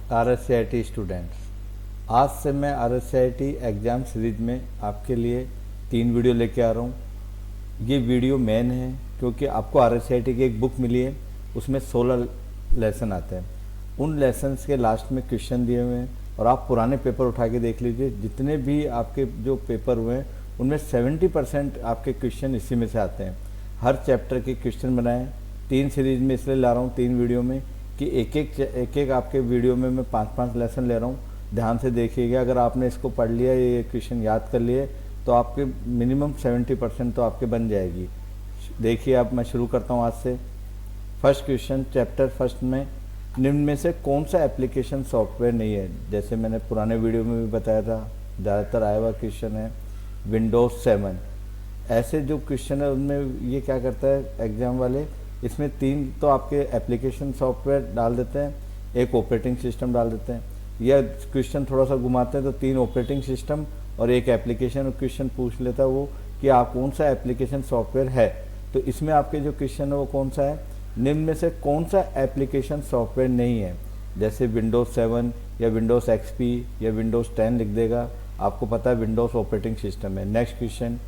RSCIT students, आज से मैं RSCIT एग्ज़ाम सीरीज में आपके लिए 3 वीडियो लेके आ रहा हूँ। ये वीडियो मेन है क्योंकि आपको RSCIT की एक बुक मिली है, उसमें 16 लेसन आते हैं। उन लेसन्स के लास्ट में क्वेश्चन दिए हुए हैं और आप पुराने पेपर उठा के देख लीजिए। जितने भी आपके जो पेपर हुए हैं उनमें 70% आपके क्वेश्चन इसी में से आते हैं। हर चैप्टर के क्वेश्चन बनाए 3 सीरीज में इसलिए ला रहा हूँ 3 वीडियो में कि एक एक आपके वीडियो में मैं 5-5 लेसन ले रहा हूँ। ध्यान से देखिएगा, अगर आपने इसको पढ़ लिया, ये क्वेश्चन याद कर लिए तो आपके मिनिमम 70% तो आपके बन जाएगी। देखिए अब मैं शुरू करता हूँ आज से। फर्स्ट क्वेश्चन, चैप्टर फर्स्ट में निम्न में से कौन सा एप्लीकेशन सॉफ्टवेयर नहीं है। जैसे मैंने पुराने वीडियो में भी बताया था, ज़्यादातर आया हुआ क्वेश्चन है विंडोज़ 7। ऐसे जो क्वेश्चन है उनमें ये क्या करता है एग्ज़ाम वाले, इसमें 3 तो आपके एप्लीकेशन सॉफ्टवेयर डाल देते हैं, एक ऑपरेटिंग सिस्टम डाल देते हैं, या क्वेश्चन थोड़ा सा घुमाते हैं तो 3 ऑपरेटिंग सिस्टम और एक एप्लीकेशन। क्वेश्चन पूछ लेता है वो कि आप कौन सा एप्लीकेशन सॉफ्टवेयर है। तो इसमें आपके जो क्वेश्चन है वो कौन सा है, निम्न में से कौन सा एप्लीकेशन सॉफ्टवेयर नहीं है। जैसे विंडोज़ 7 या विंडोज़ XP या विंडोज़ 10 लिख देगा, आपको पता है विंडोज़ ऑपरेटिंग सिस्टम है। नेक्स्ट क्वेश्चन,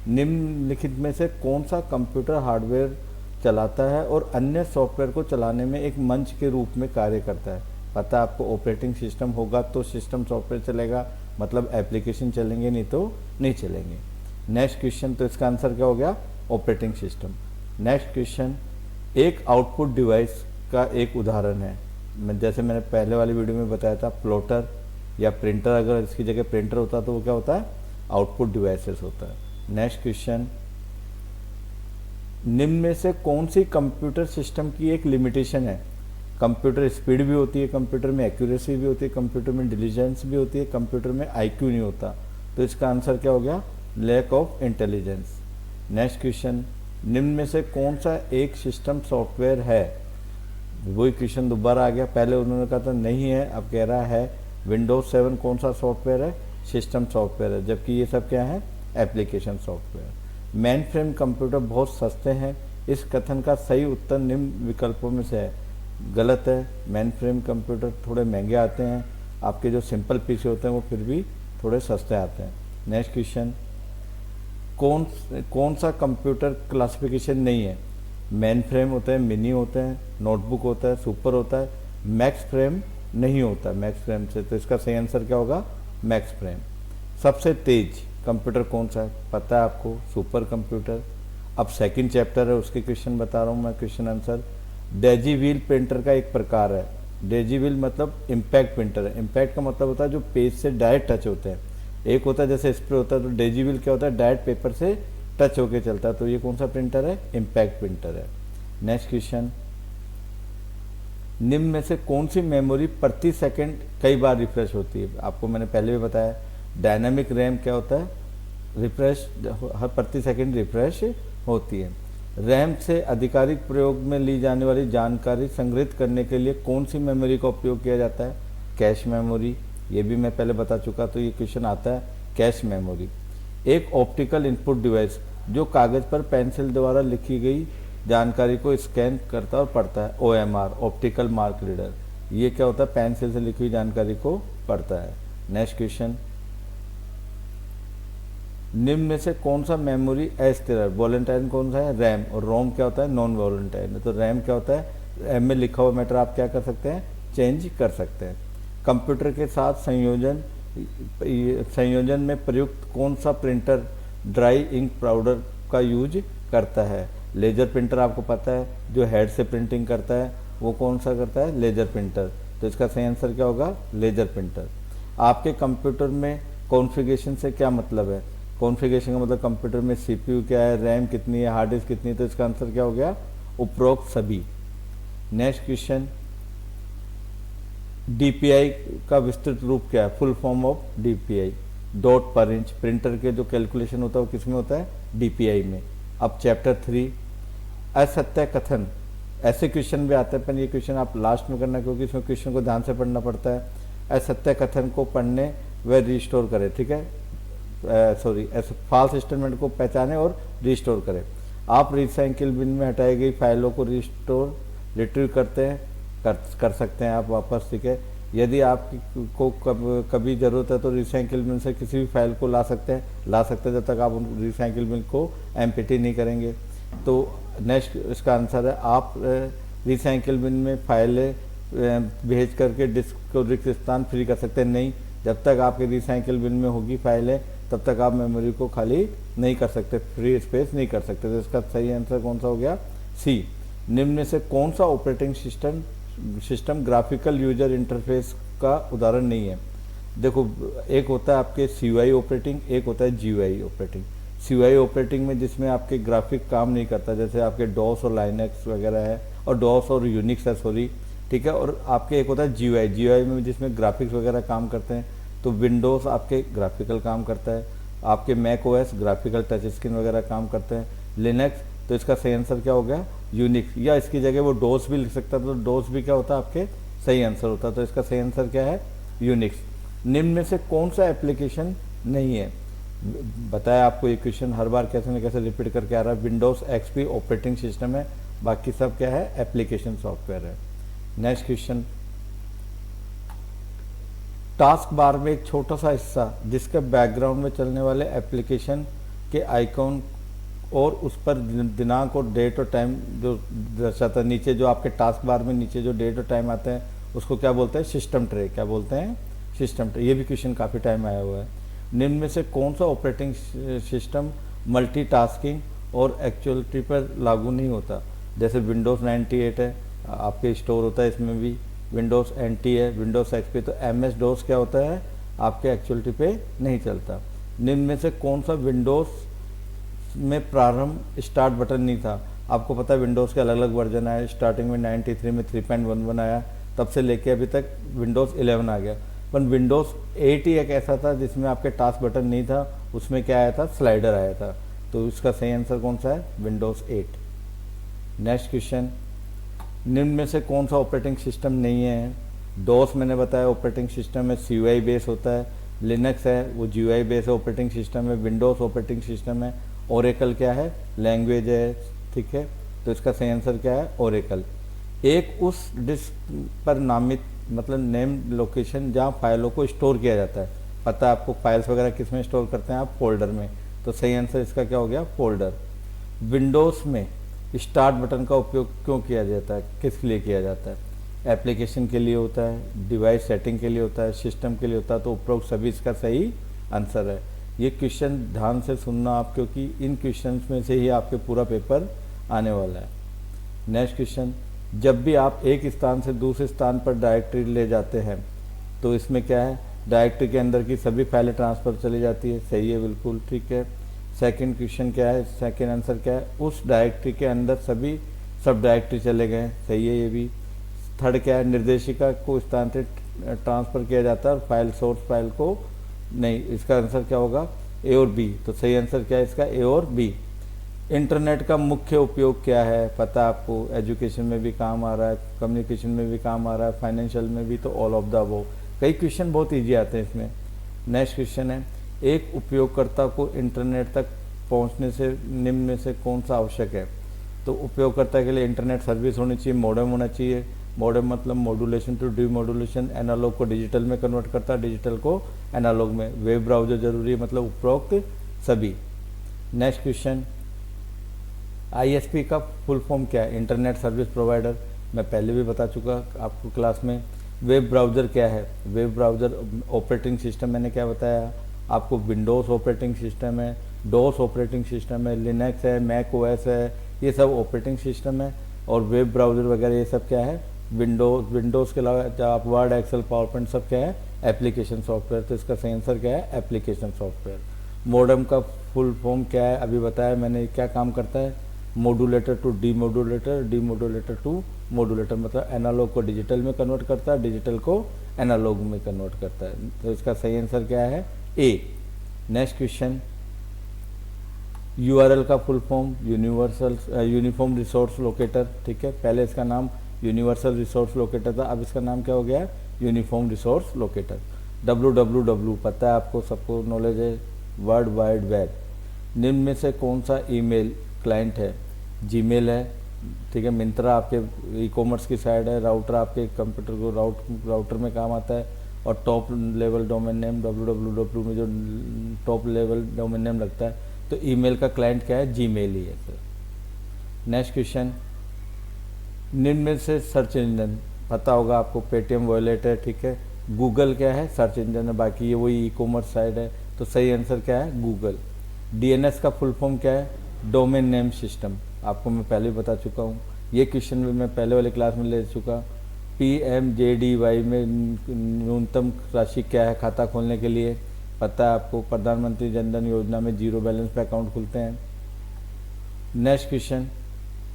निम्नलिखित में से कौन सा कंप्यूटर हार्डवेयर चलाता है और अन्य सॉफ्टवेयर को चलाने में एक मंच के रूप में कार्य करता है। पता है आपको, ऑपरेटिंग सिस्टम होगा तो सिस्टम सॉफ्टवेयर चलेगा, मतलब एप्लीकेशन चलेंगे, नहीं तो नहीं चलेंगे। नेक्स्ट क्वेश्चन, तो इसका आंसर क्या हो गया, ऑपरेटिंग सिस्टम। नेक्स्ट क्वेश्चन, एक आउटपुट डिवाइस का एक उदाहरण है। जैसे मैंने पहले वाली वीडियो में बताया था, प्लॉटर या प्रिंटर, अगर इसकी जगह प्रिंटर होता तो वो क्या होता है, आउटपुट डिवाइसेस होता है। नेक्स्ट क्वेश्चन, निम्न में से कौन सी कंप्यूटर सिस्टम की एक लिमिटेशन है। कंप्यूटर स्पीड भी होती है, कंप्यूटर में एक्यूरेसी भी होती है, कंप्यूटर में डिलीजेंस भी होती है, कंप्यूटर में IQ नहीं होता। तो इसका आंसर क्या हो गया, lack of intelligence. Next question, निम्न में से कौन सा एक सिस्टम सॉफ्टवेयर है। वही क्वेश्चन दोबारा आ गया, पहले उन्होंने कहा था नहीं है, अब कह रहा है विंडोज़ 7 कौन सा सॉफ्टवेयर है, सिस्टम सॉफ्टवेयर है, जबकि ये सब क्या है, application software. Main frame computer बहुत सस्ते हैं, इस कथन का सही उत्तर निम्न विकल्पों में से है। गलत है, मेन फ्रेम कंप्यूटर थोड़े महंगे आते हैं, आपके जो सिंपल पीसी होते हैं वो फिर भी थोड़े सस्ते आते हैं। नेक्स्ट क्वेश्चन, कौन सा कंप्यूटर क्लासिफिकेशन नहीं है। मेन फ्रेम होते हैं, मिनी होते हैं, नोटबुक होता है, सुपर होता है, मैक्स फ्रेम नहीं होता मैक्स फ्रेम से। तो इसका सही आंसर क्या होगा, मैक्स फ्रेम। सबसे तेज कंप्यूटर कौन सा है, पता है आपको, सुपर कंप्यूटर। अब सेकंड चैप्टर है, उसके क्वेश्चन बता रहा हूँ मैं, question answer. Daisy wheel printer का एक प्रकार है। डेजी व्हील मतलब इम्पैक्ट प्रिंटर है। इम्पैक्ट का मतलब होता है जो पेज से डायरेक्ट टच होते हैं। एक होता है जैसे स्प्रे होता है, तो डेजी व्हील क्या होता है, डायरेक्ट पेपर से टच होके चलता है। तो ये कौन सा प्रिंटर है, इम्पैक्ट प्रिंटर है। नेक्स्ट क्वेश्चन, निम्न में से कौन सी मेमोरी प्रति सेकंड कई बार रिफ्रेश होती है। आपको मैंने पहले भी बताया, डायनामिक रैम क्या होता है, रिफ्रेश हर प्रति सेकंड रिफ्रेश होती है। रैम से आधिकारिक प्रयोग में ली जाने वाली जानकारी संग्रहित करने के लिए कौन सी मेमोरी का उपयोग किया जाता है, कैश मेमोरी। ये भी मैं पहले बता चुका, तो ये क्वेश्चन आता है कैश मेमोरी। एक ऑप्टिकल इनपुट डिवाइस जो कागज़ पर पेंसिल द्वारा लिखी गई जानकारी को स्कैन करता और पढ़ता है, OMR, ऑप्टिकल मार्क रीडर। ये क्या होता है, पेंसिल से लिखी हुई जानकारी को पढ़ता है। नेक्स्ट क्वेश्चन, निम्न में से कौन सा मेमोरी अस्थिर है। वॉलेंटाइन कौन सा है, रैम, और रोम क्या होता है, नॉन वॉलेंटाइन। तो रैम क्या होता है, रैम में लिखा हुआ मैटर आप क्या कर सकते हैं, चेंज कर सकते हैं। कंप्यूटर के साथ संयोजन में प्रयुक्त कौन सा प्रिंटर ड्राई इंक पाउडर का यूज करता है। लेजर प्रिंटर आपको पता है, जो हेड से प्रिंटिंग करता है वो कौन सा करता है, लेजर प्रिंटर। तो इसका सही आंसर क्या होगा, लेजर प्रिंटर। आपके कंप्यूटर में कॉन्फ़िगरेशन से क्या मतलब है, कॉन्फ़िगरेशन का मतलब कंप्यूटर में CPU क्या है, रैम कितनी है, हार्ड डिस्क कितनी है। तो इसका आंसर क्या हो गया, उपरोक्त सभी। नेक्स्ट क्वेश्चन, DPI का विस्तृत रूप क्या है, full form of DPI, dot पर इंच। प्रिंटर के जो कैलकुलेशन होता है वो किसमें होता है, DPI में। अब चैप्टर 3, असत्य कथन। ऐसे क्वेश्चन भी आते हैं, पर ये क्वेश्चन आप लास्ट में करना, क्योंकि इसमें क्वेश्चन को ध्यान से पढ़ना पड़ता है। असत्य कथन को पढ़ने व रिस्टोर करें, ठीक है, फॉल्स स्टेटमेंट को पहचाने और रिस्टोर करें। आप रिसाइकिल बिन में हटाई गई फाइलों को रिस्टोर रिट्रीव करते हैं, कर सकते हैं आप वापस, ठीक है। यदि आपको कभी ज़रूरत है तो रिसाइकिल बिन से किसी भी फाइल को ला सकते हैं जब तक आप उन रिसाइकिल बिन को एम्प्टी नहीं करेंगे। तो नेक्स्ट इसका आंसर है, आप रिसाइकिल बिन में फाइलें भेज करके डिस्क को रिक्त स्थान फ्री कर सकते हैं। नहीं, जब तक आपके रिसाइकिल बिन में होगी फाइलें तब तक आप मेमोरी को खाली नहीं कर सकते, फ्री स्पेस नहीं कर सकते। तो इसका सही आंसर कौन सा हो गया? सी। निम्न में से कौन सा operating system graphical user interface का उदाहरण नहीं है? देखो, एक होता है आपके CUI ऑपरेटिंग, एक होता है GUI ऑपरेटिंग। CUI ऑपरेटिंग में जिसमें आपके ग्राफिक काम नहीं करता, जैसे आपके डॉस और लाइनक्स वगैरह है, और डॉस और यूनिक्स है, सॉरी, ठीक है। और आपके एक होता है GUI में जिसमें ग्राफिक्स वगैरह काम करते हैं। तो विंडोज़ आपके ग्राफिकल काम करता है, आपके Mac OS graphical touch screen वगैरह काम करते हैं, लिनक्स। तो इसका सही आंसर क्या हो गया? यूनिक्स। या इसकी जगह वो डोस भी लिख सकता है, तो डोस भी क्या होता है? आपके सही आंसर होता है। तो इसका सही आंसर क्या है? यूनिक्स। निम्न में से कौन सा एप्लीकेशन नहीं है? बताया आपको, ये क्वेश्चन हर बार कैसे न कैसे रिपीट करके आ रहा है। विंडोज़ XP ऑपरेटिंग सिस्टम है, बाकी सब क्या है? एप्लीकेशन सॉफ्टवेयर है। नेक्स्ट क्वेश्चन, टास्क बार में एक छोटा सा हिस्सा जिसके बैकग्राउंड में चलने वाले एप्लीकेशन के आइकॉन और उस पर दिनांक और डेट और टाइम जो दर्शाता है, नीचे जो आपके टास्क बार में नीचे जो डेट और टाइम आते हैं उसको क्या बोलते हैं? System tray. क्या बोलते हैं? System tray. ये भी क्वेश्चन काफ़ी टाइम आया हुआ है। निम्न में से कौन सा ऑपरेटिंग सिस्टम मल्टीटास्किंग और एक्चुअलिटी पर लागू नहीं होता? जैसे विंडोज़ 98 है, आपके स्टोर होता है इसमें भी, विंडोज़ NT है, विंडोज़ XP। तो MS DOS क्या होता है? आपके एक्चुअलिटी पे नहीं चलता। निम्न में से कौन सा विंडोज़ में प्रारंभ स्टार्ट बटन नहीं था? आपको पता है विंडोज़ के अलग अलग वर्जन आए, स्टार्टिंग में 93 में 3.11 आया, तब से लेके अभी तक विंडोज़ 11 आ गया। पर विंडोज़ 8 ही एक ऐसा था जिसमें आपके टास्क बटन नहीं था, उसमें क्या आया था? स्लाइडर आया था। तो इसका सही आंसर कौन सा है? विंडोज़ 8। नेक्स्ट क्वेश्चन, निम्न में से कौन सा ऑपरेटिंग सिस्टम नहीं है? डोस मैंने बताया ऑपरेटिंग सिस्टम है, CUI बेस होता है, लिनक्स है वो GUI बेस ऑपरेटिंग सिस्टम है, विंडोज़ ऑपरेटिंग सिस्टम है, ओरेकल क्या है? लैंग्वेज है, ठीक है। तो इसका सही आंसर क्या है? ओरेकल। एक उस डिस्क पर नामित मतलब नेम लोकेशन जहाँ फाइलों को स्टोर किया जाता है। पता है आपको फाइल्स वगैरह किस में स्टोर करते हैं आप? फोल्डर में। तो सही आंसर इसका क्या हो गया? फोल्डर। विंडोज़ में स्टार्ट बटन का उपयोग क्यों किया जाता है? किस लिए किया जाता है? एप्लीकेशन के लिए होता है, डिवाइस सेटिंग के लिए होता है, सिस्टम के लिए होता है। तो उपरोक्त सभी इसका सही आंसर है। ये क्वेश्चन ध्यान से सुनना आप, क्योंकि इन क्वेश्चंस में से ही आपके पूरा पेपर आने वाला है। नेक्स्ट क्वेश्चन, जब भी आप एक स्थान से दूसरे स्थान पर डायरेक्टरी ले जाते हैं तो इसमें क्या है? डायरेक्टरी के अंदर की सभी फाइलें ट्रांसफ़र चली जाती है। सही है, बिल्कुल ठीक है। सेकंड क्वेश्चन क्या है? सेकंड आंसर क्या है? उस डायरेक्टरी के अंदर सभी सब डायरेक्टरी चले गए। सही है ये भी। थर्ड क्या है? निर्देशिका को स्थान से ट्रांसफ़र किया जाता है और फाइल सोर्स फाइल को नहीं। इसका आंसर क्या होगा? A और B। तो सही आंसर क्या है इसका? A और B। इंटरनेट का मुख्य उपयोग क्या है? पता है आपको, एजुकेशन में भी काम आ रहा है, कम्युनिकेशन में भी काम आ रहा है, फाइनेंशियल में भी। तो ऑल ऑफ द अबव। कई क्वेश्चन बहुत ईजी आते हैं इसमें। नेक्स्ट क्वेश्चन है, एक उपयोगकर्ता को इंटरनेट तक पहुंचने से निम्न में से कौन सा आवश्यक है? तो उपयोगकर्ता के लिए इंटरनेट सर्विस होनी चाहिए, मॉडेम होना चाहिए। मॉडेम मतलब मॉड्यूलेशन टू डीमॉड्यूलेशन, एनालॉग को डिजिटल में कन्वर्ट करता है, डिजिटल को एनालॉग में। वेब ब्राउजर जरूरी है, मतलब उपरोक्त सभी। नेक्स्ट क्वेश्चन, ISP का फुल फॉर्म क्या है? Internet service provider. मैं पहले भी बता चुका आपको क्लास में। वेब ब्राउज़र क्या है? वेब ब्राउज़र ऑपरेटिंग सिस्टम मैंने क्या बताया आपको? विंडोज़ ऑपरेटिंग सिस्टम है, डोस ऑपरेटिंग सिस्टम है, लिनक्स है, मैक OS है, ये सब ऑपरेटिंग सिस्टम है। और वेब ब्राउज़र वगैरह ये सब क्या है? विंडोज़ के अलावा जब आप वर्ड, एक्सेल, पावर पॉइंट सब क्या है? Application software. तो इसका सही आंसर क्या है? Application software. मॉडेम का फुल फॉर्म क्या है? अभी बताया मैंने, क्या काम करता है? Modulator to demodulator, demodulator to modulator, मतलब एनालॉग को डिजिटल में कन्वर्ट करता है, डिजिटल को एनालॉग में कन्वर्ट करता है। तो इसका सही आंसर क्या है? A। नेक्स्ट क्वेश्चन, URL का full form uniform resource locator, ठीक है। पहले इसका नाम यूनिवर्सल रिसोर्स लोकेटर था, अब इसका नाम क्या हो गया? Uniform resource locator. www पता है आपको, सबको नॉलेज है, वर्ल्ड वाइड वेब। निम्न में से कौन सा ईमेल क्लाइंट है? जीमेल है, ठीक है। मिंत्रा आपके ई कॉमर्स की साइड है। राउटर आपके कंप्यूटर को राउटर में काम आता है। और top level domain name www में जो टॉप लेवल डोमेन नेम लगता है, तो ईमेल का क्लाइंट क्या है, जीमेल ही है सर। नेक्स्ट क्वेश्चन, निम्न में से सर्च इंजन, पता होगा आपको, पेटीएम वॉलेट है, ठीक है। गूगल क्या है, सर्च इंजन है, बाकी ये वही ई कॉमर्स साइट है, तो सही आंसर क्या है, गूगल। डीएनएस का फुल फॉर्म क्या है, डोमेन नेम सिस्टम, आपको मैं पहले बता चुका हूँ। ये क्वेश्चन भी मैं पहले वाले क्लास में ले चुका। पीएमजेडीवाई में न्यूनतम राशि क्या है खाता खोलने के लिए, पता है आपको, प्रधानमंत्री जन धन योजना में जीरो बैलेंस पे अकाउंट खुलते हैं। नेक्स्ट क्वेश्चन,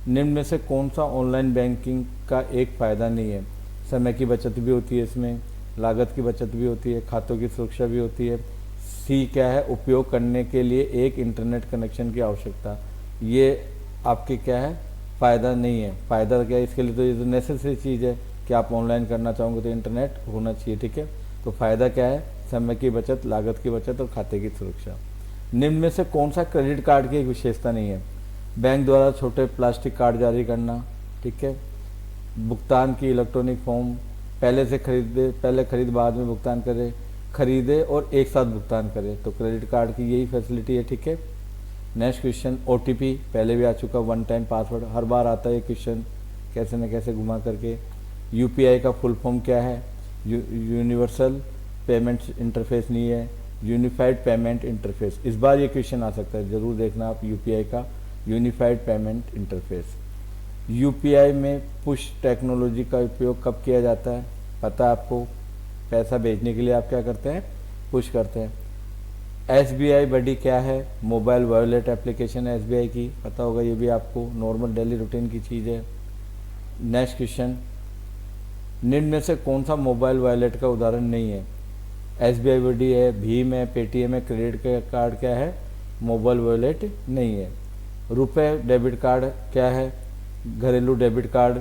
निम्न में से कौन सा ऑनलाइन बैंकिंग का एक फ़ायदा नहीं है। समय की बचत भी होती है इसमें, लागत की बचत भी होती है, खातों की सुरक्षा भी होती है। सी क्या है, उपयोग करने के लिए एक इंटरनेट कनेक्शन की आवश्यकता, ये आपके क्या है, फ़ायदा नहीं है। फ़ायदा क्या है इसके लिए, तो ये तो नेसेसरी चीज़ है कि आप ऑनलाइन करना चाहोगे तो इंटरनेट होना चाहिए, ठीक है। तो फ़ायदा क्या है, समय की बचत, लागत की बचत और खाते की सुरक्षा। निम्न में से कौन सा क्रेडिट कार्ड की एक विशेषता नहीं है, बैंक द्वारा छोटे प्लास्टिक कार्ड जारी करना, ठीक है। भुगतान की इलेक्ट्रॉनिक फॉर्म, पहले खरीद बाद में भुगतान करे, खरीदे और एक साथ भुगतान करे, तो क्रेडिट कार्ड की यही फैसिलिटी है, ठीक है। नेक्स्ट क्वेश्चन, ओटीपी पहले भी आ चुका, वन टाइम पासवर्ड, हर बार आता है ये क्वेश्चन कैसे न कैसे घुमा करके। यूपीआई का फुल फॉर्म क्या है, यूनिवर्सल पेमेंट इंटरफेस नहीं है, यूनिफाइड पेमेंट इंटरफेस। इस बार ये क्वेश्चन आ सकता है, ज़रूर देखना आप, यूपीआई का यूनिफाइड पेमेंट इंटरफेस। यूपीआई में पुश टेक्नोलॉजी का उपयोग कब किया जाता है, पता है आपको, पैसा भेजने के लिए आप क्या करते हैं, पुश करते हैं। एसबीआई बडी क्या है, मोबाइल वॉलेट एप्लीकेशन है एसबीआई की, पता होगा, ये भी आपको नॉर्मल डेली रूटीन की चीज़ है। नेक्स्ट क्वेश्चन, निम्न में से कौन सा मोबाइल वॉलेट का उदाहरण नहीं है, एसबीआई बडी है, भीम है, पेटीएम है, क्रेडिट कार्ड क्या है, मोबाइल वॉलेट नहीं है। रुपए डेबिट कार्ड क्या है, घरेलू डेबिट कार्ड,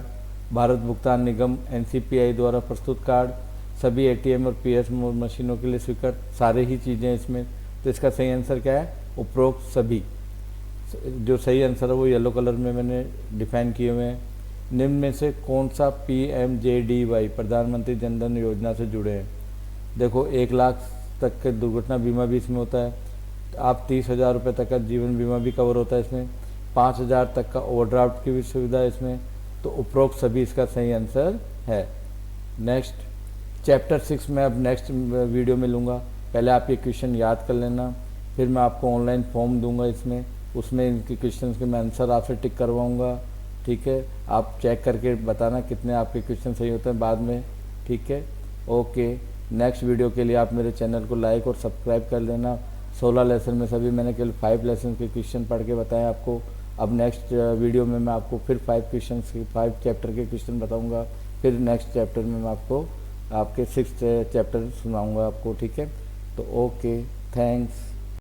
भारत भुगतान निगम एनसीपीआई द्वारा प्रस्तुत कार्ड, सभी एटीएम और पीएस मशीनों के लिए स्वीकृत, सारे ही चीज़ें इसमें। तो इसका सही आंसर क्या है, उपरोक्त सभी। जो सही आंसर है वो येलो कलर में मैंने डिफाइन किए हुए हैं। निम्न में से कौन सा पीएमजेडीवाई प्रधानमंत्री जन धन योजना से जुड़े हैं, देखो 1 लाख तक के दुर्घटना बीमा भी इसमें होता है, आप 30,000 रुपये तक का जीवन बीमा भी कवर होता है इसमें, 5,000 तक का ओवरड्राफ्ट की भी सुविधा है इसमें। तो उपरोक्त सभी इसका सही आंसर है। नेक्स्ट, चैप्टर 6 में अब नेक्स्ट वीडियो में लूँगा, पहले आप ये क्वेश्चन याद कर लेना, फिर मैं आपको ऑनलाइन फॉर्म दूंगा इसमें, उसमें इनके क्वेश्चन के मैं आंसर आपसे टिक करवाऊँगा, ठीक है। आप चेक करके बताना कितने आपके क्वेश्चन सही होते हैं बाद में, ठीक है। ओके, नेक्स्ट वीडियो के लिए आप मेरे चैनल को लाइक और सब्सक्राइब कर लेना। 16 लेसन में सभी मैंने केवल 5 लेसन के क्वेश्चन पढ़ के बताएं आपको। अब नेक्स्ट वीडियो में मैं आपको फिर 5 चैप्टर के क्वेश्चन बताऊंगा, फिर नेक्स्ट चैप्टर में मैं आपको आपके 6th चैप्टर सुनाऊंगा आपको, ठीक है। तो ओके, थैंक्स।